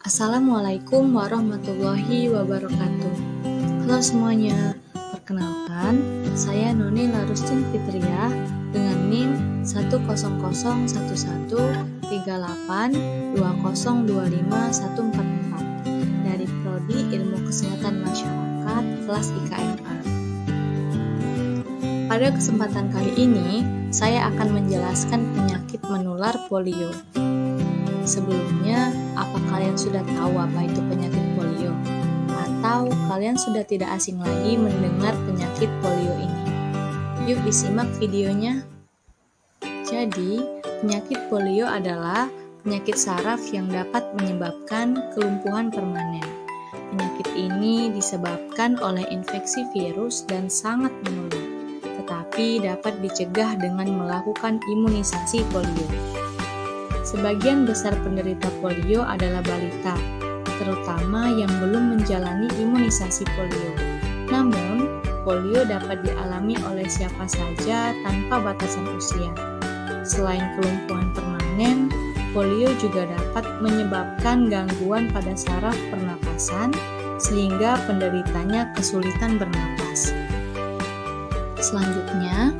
Assalamualaikum warahmatullahi wabarakatuh. Halo semuanya, perkenalkan saya Noni Larustin Fitria dengan NIM 1001138202514 dari Prodi Ilmu Kesehatan Masyarakat kelas IKMA. Pada kesempatan kali ini, saya akan menjelaskan penyakit menular polio. Sebelumnya, apa kalian sudah tahu apa itu penyakit polio? Atau kalian sudah tidak asing lagi mendengar penyakit polio ini? Yuk disimak videonya. Jadi, penyakit polio adalah penyakit saraf yang dapat menyebabkan kelumpuhan permanen. Penyakit ini disebabkan oleh infeksi virus dan sangat menular, tetapi dapat dicegah dengan melakukan imunisasi polio. Sebagian besar penderita polio adalah balita, terutama yang belum menjalani imunisasi polio. Namun, polio dapat dialami oleh siapa saja tanpa batasan usia. Selain kelumpuhan permanen, polio juga dapat menyebabkan gangguan pada saraf pernapasan sehingga penderitanya kesulitan bernapas. Selanjutnya,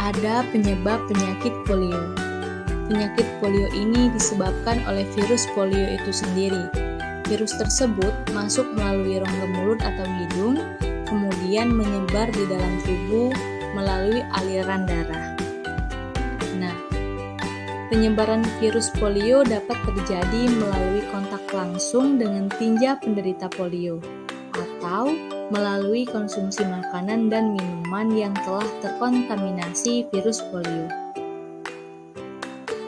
ada penyebab penyakit polio. Penyakit polio ini disebabkan oleh virus polio itu sendiri. Virus tersebut masuk melalui rongga mulut atau hidung, kemudian menyebar di dalam tubuh melalui aliran darah. Nah, penyebaran virus polio dapat terjadi melalui kontak langsung dengan tinja penderita polio, atau melalui konsumsi makanan dan minuman yang telah terkontaminasi virus polio.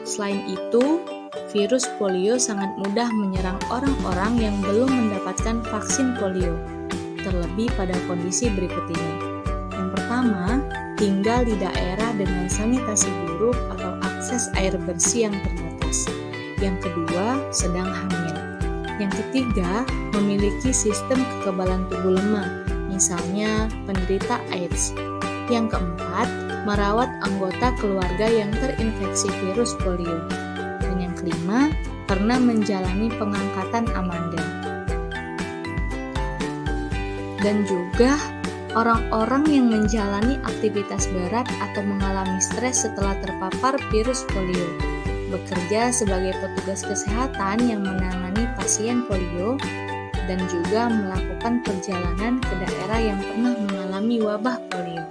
Selain itu, virus polio sangat mudah menyerang orang-orang yang belum mendapatkan vaksin polio, terlebih pada kondisi berikut ini. Yang pertama, tinggal di daerah dengan sanitasi buruk atau akses air bersih yang terbatas. Yang kedua, sedang hamil. Yang ketiga, memiliki sistem kekebalan tubuh lemah, misalnya penderita AIDS. Yang keempat, merawat anggota keluarga yang terinfeksi virus polio. Dan yang kelima, pernah menjalani pengangkatan amandel. Dan juga orang-orang yang menjalani aktivitas berat atau mengalami stres setelah terpapar virus polio, bekerja sebagai petugas kesehatan yang menangani pasien polio, dan juga melakukan perjalanan ke daerah yang pernah mengalami wabah polio.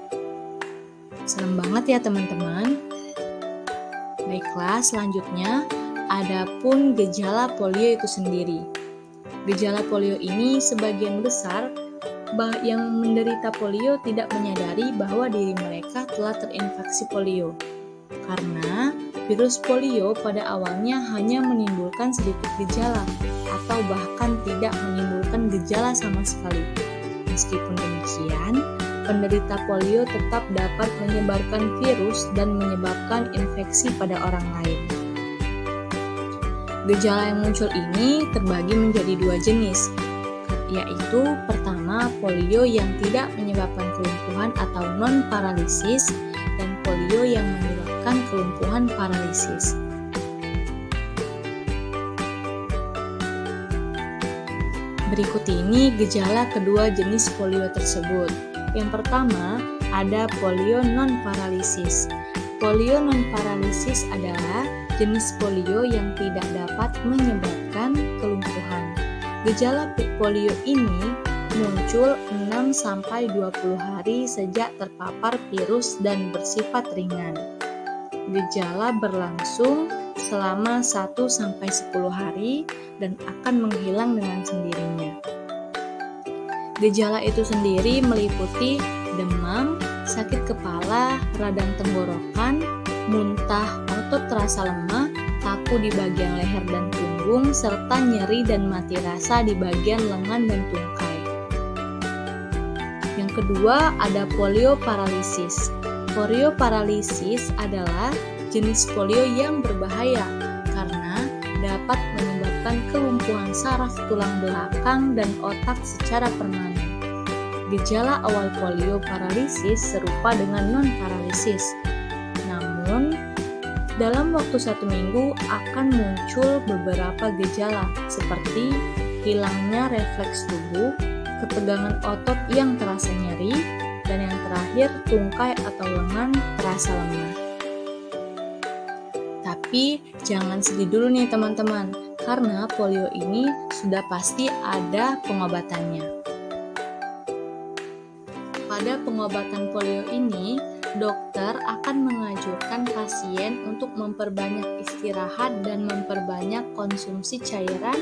Serem banget ya teman-teman. Baiklah, selanjutnya adapun gejala polio itu sendiri. Gejala polio ini sebagian besar yang menderita polio tidak menyadari bahwa diri mereka telah terinfeksi polio. Karena virus polio pada awalnya hanya menimbulkan sedikit gejala atau bahkan tidak menimbulkan gejala sama sekali. Meskipun demikian, penderita polio tetap dapat menyebarkan virus dan menyebabkan infeksi pada orang lain. Gejala yang muncul ini terbagi menjadi dua jenis, yaitu pertama polio yang tidak menyebabkan kelumpuhan atau non-paralisis, dan polio yang menyebabkan kelumpuhan paralisis. Berikut ini gejala kedua jenis polio tersebut. Yang pertama, ada polio non-paralisis. Polio non-paralisis adalah jenis polio yang tidak dapat menyebabkan kelumpuhan. Gejala polio ini muncul 6-20 hari sejak terpapar virus dan bersifat ringan. Gejala berlangsung selama 1-10 hari dan akan menghilang dengan sendirinya. Gejala itu sendiri meliputi demam, sakit kepala, radang tenggorokan, muntah, otot terasa lemah, kaku di bagian leher dan punggung, serta nyeri dan mati rasa di bagian lengan dan tungkai. Yang kedua, ada polio paralisis. Polio paralisis adalah jenis polio yang berbahaya karena dapat menyebabkan kelumpuhan saraf tulang belakang dan otak secara permanen. Gejala awal polio paralisis serupa dengan non-paralisis, namun Dalam waktu 1 minggu akan muncul beberapa gejala seperti hilangnya refleks tubuh, ketegangan otot yang terasa nyeri, dan yang terakhir tungkai atau lengan terasa lemah. Tapi jangan sedih dulu nih teman-teman, karena polio ini sudah pasti ada pengobatannya. Pada pengobatan polio ini, dokter akan menganjurkan pasien untuk memperbanyak istirahat dan memperbanyak konsumsi cairan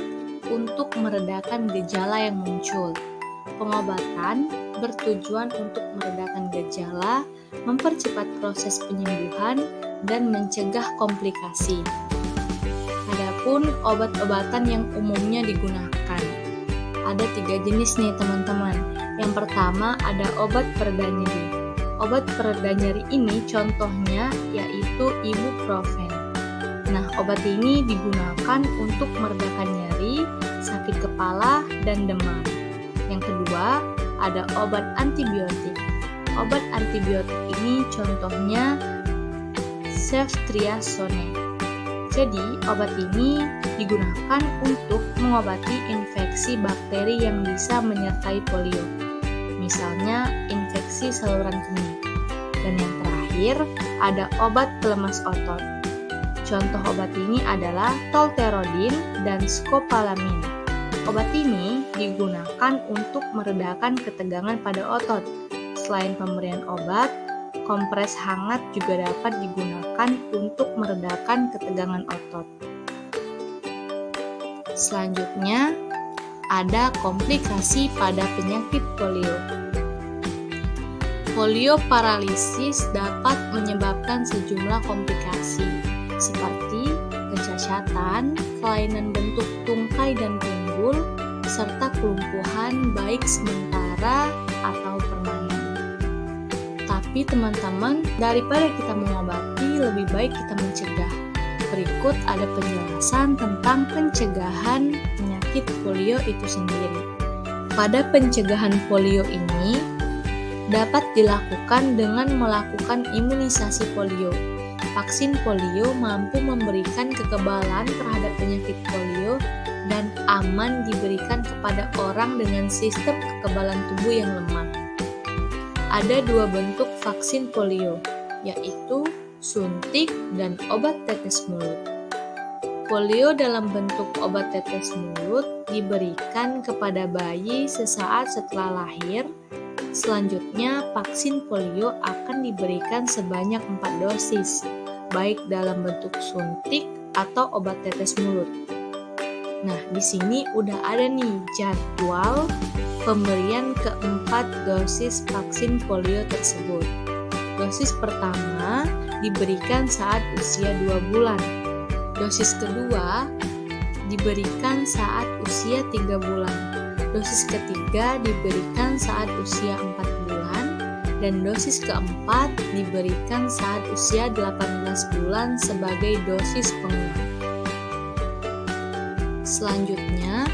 untuk meredakan gejala yang muncul. Pengobatan bertujuan untuk meredakan gejala, mempercepat proses penyembuhan, dan mencegah komplikasi. Adapun obat-obatan yang umumnya digunakan, ada 3 jenis nih teman-teman. Yang pertama ada obat pereda nyeri. Obat pereda nyeri ini contohnya yaitu ibuprofen. Nah, obat ini digunakan untuk meredakan nyeri, sakit kepala, dan demam. Yang kedua, ada obat antibiotik. Obat antibiotik ini contohnya ceftriaxone. Jadi, obat ini digunakan untuk mengobati infeksi bakteri yang bisa menyertai polio. Misalnya infeksi saluran kemih. Dan yang terakhir, ada obat pelemas otot. Contoh obat ini adalah tolterodin dan skopalamin. Obat ini digunakan untuk meredakan ketegangan pada otot. Selain pemberian obat, kompres hangat juga dapat digunakan untuk meredakan ketegangan otot. Selanjutnya, ada komplikasi pada penyakit polio. Polio paralisis dapat menyebabkan sejumlah komplikasi seperti kecacatan, kelainan bentuk tungkai dan pinggul, serta kelumpuhan baik sementara atau permanen. Tapi teman-teman, daripada kita mengobati, lebih baik kita mencegah. Berikut ada penjelasan tentang pencegahan penyakit polio itu sendiri. Pada pencegahan polio ini dapat dilakukan dengan melakukan imunisasi polio. Vaksin polio mampu memberikan kekebalan terhadap penyakit polio dan aman diberikan kepada orang dengan sistem kekebalan tubuh yang lemah. Ada 2 bentuk vaksin polio, yaitu suntik dan obat tetes mulut. Polio dalam bentuk obat tetes mulut diberikan kepada bayi sesaat setelah lahir. Selanjutnya, vaksin polio akan diberikan sebanyak 4 dosis, baik dalam bentuk suntik atau obat tetes mulut. Nah, di sini udah ada nih jadwal pemberian keempat dosis vaksin polio tersebut. Dosis pertama diberikan saat usia 2 bulan. Dosis kedua diberikan saat usia 3 bulan. Dosis ketiga diberikan saat usia 4 bulan. Dan dosis keempat diberikan saat usia 18 bulan sebagai dosis penguat. Selanjutnya,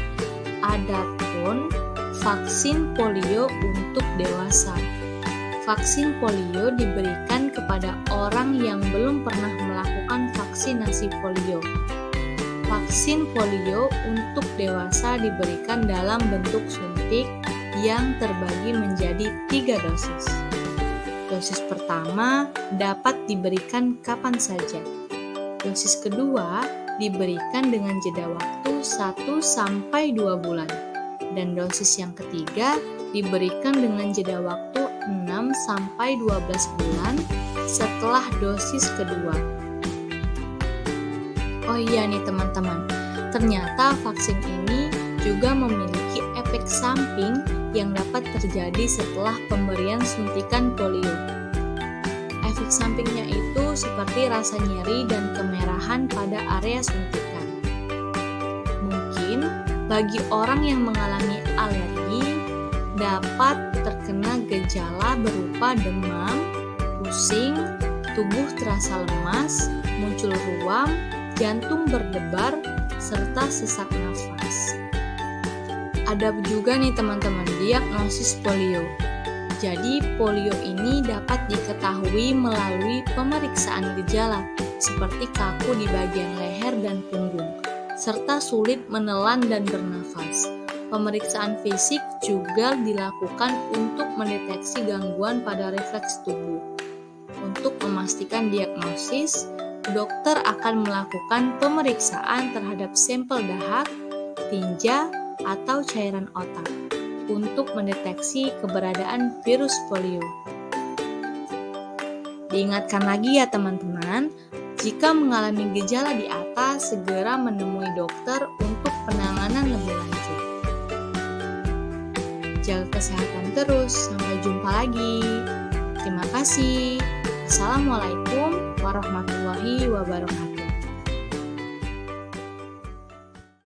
adapun vaksin polio untuk dewasa. Vaksin polio diberikan kepada orang yang belum pernah melakukan vaksinasi polio. Vaksin polio untuk dewasa diberikan dalam bentuk suntik yang terbagi menjadi 3 dosis. Dosis pertama dapat diberikan kapan saja. Dosis kedua diberikan dengan jeda waktu 1-2 bulan. Dan dosis yang ketiga diberikan dengan jeda waktu 6-12 bulan setelah dosis kedua. Oh iya nih teman-teman, ternyata vaksin ini juga memiliki efek samping yang dapat terjadi setelah pemberian suntikan polio. Efek sampingnya itu seperti rasa nyeri dan kemerahan pada area suntikan. Mungkin bagi orang yang mengalami alergi dapat terkena gejala berupa demam, pusing, tubuh terasa lemas, muncul ruam, jantung berdebar, serta sesak nafas. Ada juga nih teman-teman diagnosis polio. Jadi polio ini dapat diketahui melalui pemeriksaan gejala seperti kaku di bagian leher dan punggung, serta sulit menelan dan bernafas. Pemeriksaan fisik juga dilakukan untuk mendeteksi gangguan pada refleks tubuh. Untuk memastikan diagnosis, dokter akan melakukan pemeriksaan terhadap sampel dahak, tinja, atau cairan otak untuk mendeteksi keberadaan virus polio. Diingatkan lagi ya teman-teman, jika mengalami gejala di atas, segera menemui dokter untuk penanganan lebih lanjut. Jaga kesehatan terus, sampai jumpa lagi. Terima kasih. Assalamualaikum warahmatullahi wabarakatuh.